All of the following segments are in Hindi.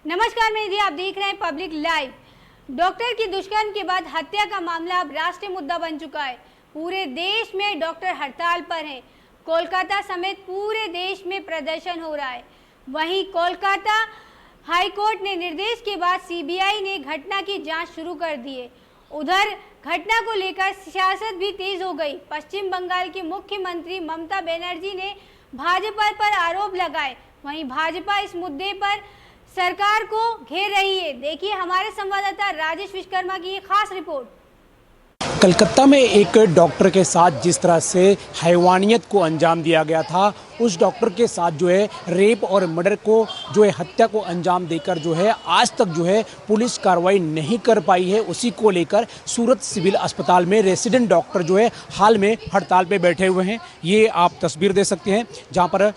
नमस्कार, मैं निधि, आप देख रहे हैं पब्लिक लाइव। डॉक्टर की दुष्कर्म के बाद हत्या का मामला अब राष्ट्रीय मुद्दा बन चुका है। पूरे देश में डॉक्टर हड़ताल पर हैं। कोलकाता समेत पूरे देश में प्रदर्शन हो रहा है। वहीं कोलकाता हाईकोर्ट ने निर्देश के बाद सीबीआई ने घटना की जांच शुरू कर दी है। उधर घटना को लेकर सियासत भी तेज हो गई। पश्चिम बंगाल की मुख्यमंत्री ममता बनर्जी ने भाजपा पर आरोप लगाए। वहीं भाजपा इस मुद्दे पर सरकार को घेर रही है। देखिए हमारे संवाददाता राजेश विश्वकर्मा की ये खास रिपोर्ट। कलकत्ता में एक डॉक्टर के साथ जिस तरह से हैवानियत को अंजाम दिया गया था, उस डॉक्टर के साथ जो है रेप और मर्डर को जो है हत्या को अंजाम देकर जो है आज तक जो है पुलिस कार्रवाई नहीं कर पाई है। उसी को लेकर सूरत सिविल अस्पताल में रेसिडेंट डॉक्टर जो है हाल में हड़ताल पे बैठे हुए हैं। ये आप तस्वीर दे सकते हैं जहां पर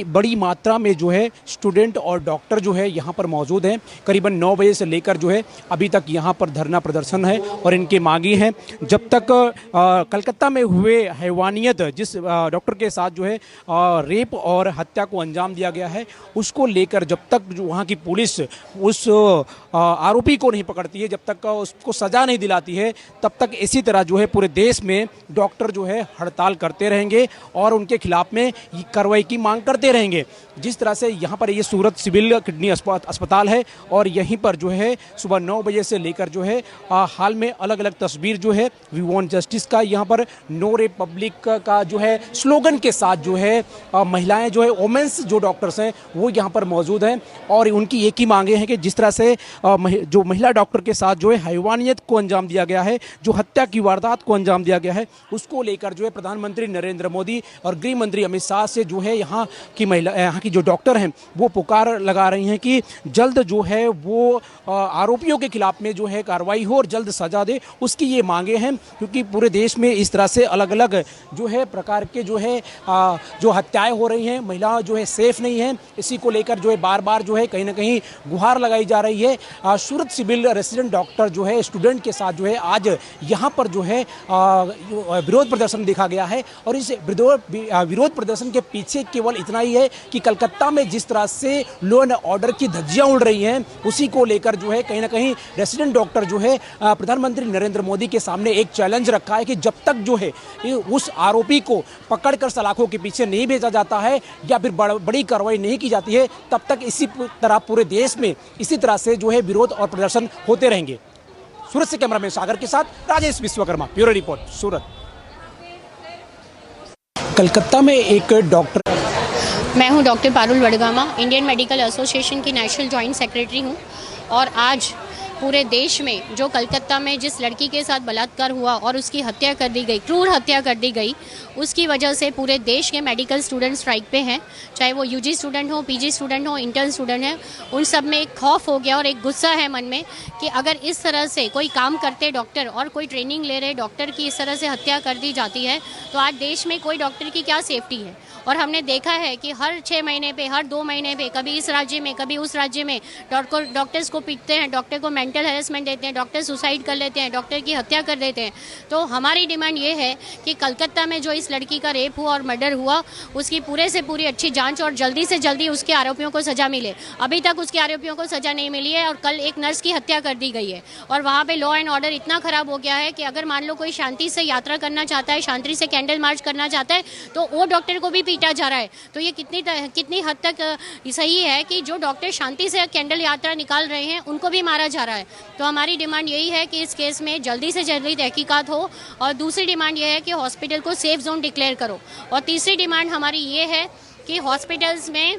बड़ी मात्रा में जो है स्टूडेंट और डॉक्टर जो है यहाँ पर मौजूद हैं। करीबन 9 बजे से लेकर जो है अभी तक यहाँ पर धरना प्रदर्शन है और इनकी मांगी हैं जब तक कलकत्ता में हुए हैवानियत जिस डॉक्टर के साथ जो है रेप और हत्या को अंजाम दिया गया है, उसको लेकर जब तक जो वहाँ की पुलिस उस आरोपी को नहीं पकड़ती है, जब तक उसको सज़ा नहीं दिलाती है, तब तक इसी तरह जो है पूरे देश में डॉक्टर जो है हड़ताल करते रहेंगे और उनके खिलाफ में कार्रवाई की मांग करते रहेंगे। जिस तरह से यहाँ पर ये सूरत सिविल किडनी अस्पताल है और यहीं पर जो है सुबह 9 बजे से लेकर जो है हाल में अलग अलग तस्वीर जो है वी वांट जस्टिस का, यहाँ पर नो रेप पब्लिक का जो है स्लोगन के साथ जो है महिलाएं जो है वोमेंस जो डॉक्टर्स हैं वो यहाँ पर मौजूद हैं और उनकी एक ही मांगे हैं कि जिस तरह से जो महिला डॉक्टर के साथ जो है हैवानियत को अंजाम दिया गया है, जो हत्या की वारदात को अंजाम दिया गया है, उसको लेकर जो है प्रधानमंत्री नरेंद्र मोदी और गृह मंत्री अमित शाह से जो है यहाँ की जो डॉक्टर हैं वो पुकार लगा रही हैं कि जल्द जो है वो आरोपियों के खिलाफ में जो है कार्रवाई हो और जल्द सजा दे। उसकी ये मांगे हैं क्योंकि पूरे देश में इस तरह से अलग अलग जो है प्रकार के जो है जो हत्याएं हो रही हैं, महिला जो है सेफ नहीं है। इसी को लेकर जो है बार बार जो है कहीं ना कहीं गुहार लगाई जा रही है। सूरत सिविल रेसिडेंट डॉक्टर जो है स्टूडेंट के साथ जो है आज यहाँ पर जो है विरोध प्रदर्शन देखा गया है और इस विरोध प्रदर्शन के पीछे केवल इतना ही है कि कलकत्ता में जिस तरह से लॉ एंड ऑर्डर की धज्जियां उड़ रही हैं, उसी को लेकर जो है कहीं ना कहीं रेसिडेंट डॉक्टर जो है प्रधानमंत्री नरेंद्र मोदी के सामने एक चैलेंज रखा है कि जब तक जो है उस आरोपी को पकड़कर सलाखों के पीछे नहीं भेजा जाता है या फिर बड़ी कार्रवाई नहीं की जाती है, तब तक इसी तरह पूरे देश में इसी तरह से जो है विरोध और प्रदर्शन होते रहेंगे। सूरत से कैमरामैन सागर के साथ राजेश विश्वकर्मा, ब्यूरो रिपोर्ट, सूरत। कलकत्ता में एक डॉक्टर, मैं हूं doctor Parul Vadgama, Indian medical association की नेशनल जॉइंट सेक्रेटरी हूं और आज पूरे देश में जो कलकत्ता में जिस लड़की के साथ बलात्कार हुआ और उसकी हत्या कर दी गई, क्रूर हत्या कर दी गई, उसकी वजह से पूरे देश के मेडिकल स्टूडेंट स्ट्राइक पे हैं। चाहे वो यूजी स्टूडेंट हो, पीजी स्टूडेंट हो, इंटर्न स्टूडेंट हैं, उन सब में एक खौफ हो गया और एक गुस्सा है मन में कि अगर इस तरह से कोई काम करते डॉक्टर और कोई ट्रेनिंग ले रहे डॉक्टर की इस तरह से हत्या कर दी जाती है तो आज देश में कोई डॉक्टर की क्या सेफ्टी है। और हमने देखा है कि हर 6 महीने पे, हर 2 महीने पे, कभी इस राज्य में कभी उस राज्य में डॉक्टर्स को पीटते हैं, डॉक्टर को मेंटल हैरेसमेंट देते हैं, डॉक्टर सुसाइड कर लेते हैं, डॉक्टर की हत्या कर देते हैं। तो हमारी डिमांड ये है कि कलकत्ता में जो इस लड़की का रेप हुआ और मर्डर हुआ, उसकी पूरे से पूरी अच्छी जांच और जल्दी से जल्दी उसके आरोपियों को सजा मिले। अभी तक उसके आरोपियों को सजा नहीं मिली है और कल एक नर्स की हत्या कर दी गई है और वहाँ पर लॉ एंड ऑर्डर इतना ख़राब हो गया है कि अगर मान लो कोई शांति से यात्रा करना चाहता है, शांति से कैंडल मार्च करना चाहता है, तो वो डॉक्टर को भी पीटा जा रहा है। तो ये कितनी हद तक सही है कि जो डॉक्टर शांति से कैंडल यात्रा निकाल रहे हैं उनको भी मारा जा रहा है। तो हमारी डिमांड यही है कि इस केस में जल्दी से जल्दी तहकीकात हो और दूसरी डिमांड ये है कि हॉस्पिटल को सेफ जोन डिक्लेयर करो और तीसरी डिमांड हमारी ये है कि हॉस्पिटल्स में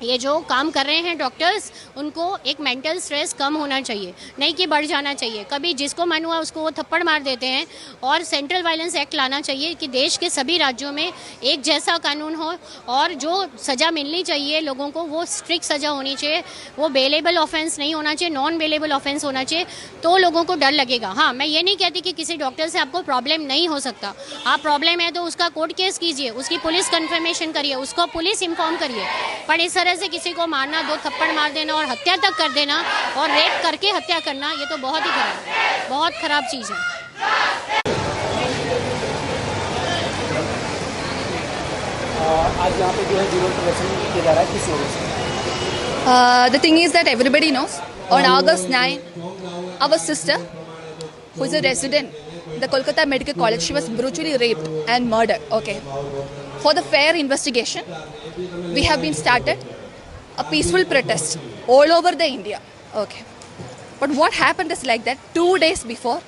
ये जो काम कर रहे हैं डॉक्टर्स, उनको एक मेंटल स्ट्रेस कम होना चाहिए, नहीं कि बढ़ जाना चाहिए। कभी जिसको मन हुआ उसको वो थप्पड़ मार देते हैं और सेंट्रल वायलेंस एक्ट लाना चाहिए कि देश के सभी राज्यों में एक जैसा कानून हो और जो सज़ा मिलनी चाहिए लोगों को वो स्ट्रिक्ट सज़ा होनी चाहिए। वो बेलेबल ऑफेंस नहीं होना चाहिए, नॉन बेलेबल ऑफेंस होना चाहिए, तो लोगों को डर लगेगा। हाँ, मैं ये नहीं कहती कि किसी डॉक्टर से आपको प्रॉब्लम नहीं हो सकता। आप प्रॉब्लम है तो उसका कोर्ट केस कीजिए, उसकी पुलिस कन्फर्मेशन करिए, उसको पुलिस इन्फॉर्म करिए, पर इस तरह से किसी को मारना, 2 थप्पड़ मार देना और हत्या तक कर देना और रेप करके हत्या करना, ये तो बहुत ही खराब, बहुत खराब चीज़ है। आज यहाँ पे जो है विरोध प्रदर्शन किया जा रहा है, किस वजह से? The thing is that everybody knows on August 9, our sister, who is a resident in the Kolkata Medical College, she was brutally raped and murdered. Okay. For the fair investigation, we have been started a peaceful protest all over the India. Okay. But what happened is like that 2 days before,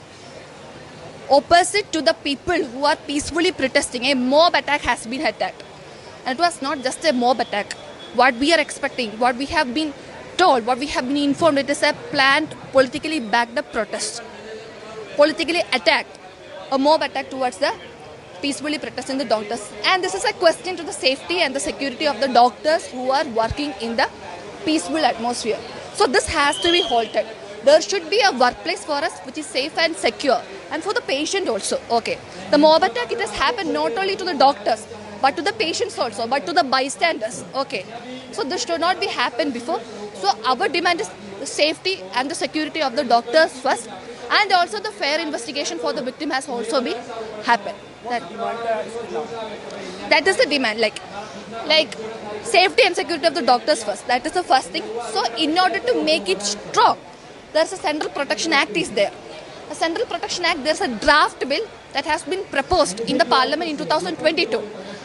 opposite to the people who are peacefully protesting, a mob attack has been attacked. And it was not just a mob attack. What we are expecting, what we have been told, what we have been informed, it is a planned, politically backed up protest. Politically attacked, a mob attack towards the peacefully protesting the doctors. And this is a question to the safety and the security of the doctors who are working in the peaceful atmosphere. So this has to be halted. There should be a workplace for us which is safe and secure, and for the patient also. Okay, the mob attack, it has happened not only to the doctors but to the patients also, but to the bystanders. Okay, so this should not be happened before. So our demand is the safety and the security of the doctors first, and also the fair investigation for the victim has also been happened. That is the demand, like safety and security of the doctors first. That is the first thing. So in order to make it strong, there's a Central Protection Act is there. A Central Protection Act, there's a draft bill that has been proposed in the Parliament in 2022.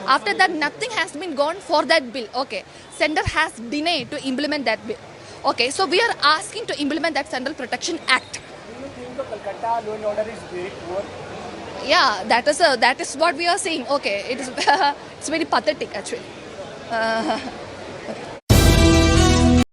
After that, nothing has been gone for that bill. Okay, Centre has denied to implement that bill. Okay, so we are asking to implement that Central Protection Act. Kolkata law and order is very poor. Yeah, that is what we are saying. Okay, it is it's very pathetic actually.